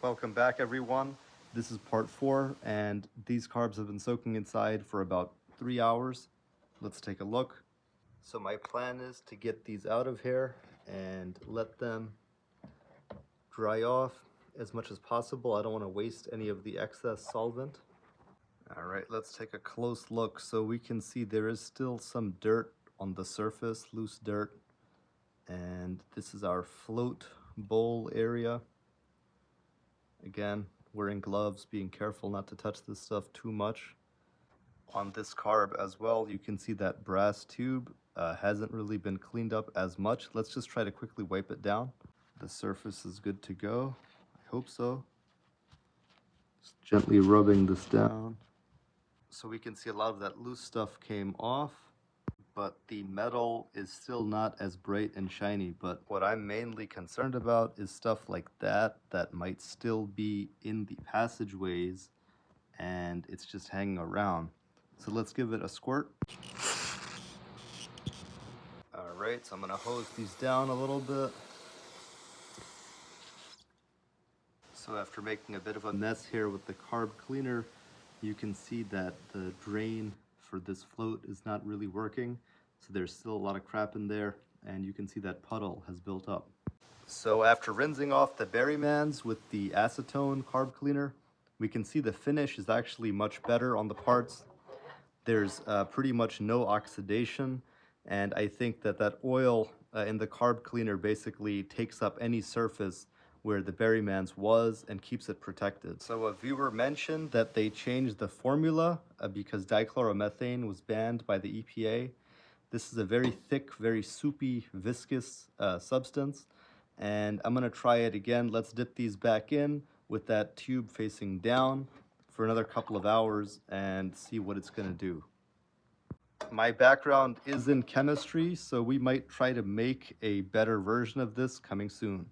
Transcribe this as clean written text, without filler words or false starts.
Welcome back, everyone. This is part 4, and these carbs have been soaking inside for about 3 hours. Let's take a look. So my plan is to get these out of here and let them dry off as much as possible. I don't want to waste any of the excess solvent. All right, let's take a close look. So we can see there is still some dirt on the surface, loose dirt. And this is our float bowl area. Again, wearing gloves, being careful not to touch this stuff too much. On this carb as well, you can see that brass tube hasn't really been cleaned up as much. Let's just try to quickly wipe it down. The surface is good to go. I hope so. Just gently rubbing this down. So we can see a lot of that loose stuff came off, but the metal is still not as bright and shiny. But what I'm mainly concerned about is stuff like that might still be in the passageways and it's just hanging around. So let's give it a squirt. All right, so I'm gonna hose these down a little bit. So after making a bit of a mess here with the carb cleaner, you can see that the drain for this float is not really working. So there's still a lot of crap in there, and you can see that puddle has built up. So after rinsing off the Berrymans with the acetone carb cleaner, we can see the finish is actually much better on the parts. There's pretty much no oxidation, and I think that oil in the carb cleaner basically takes up any surface where the Berryman's was and keeps it protected. So a viewer mentioned that they changed the formula because dichloromethane was banned by the EPA. This is a very thick, very soupy, viscous substance, and I'm gonna try it again. Let's dip these back in with that tube facing down for another couple of hours and see what it's gonna do. My background is in chemistry, so we might try to make a better version of this coming soon.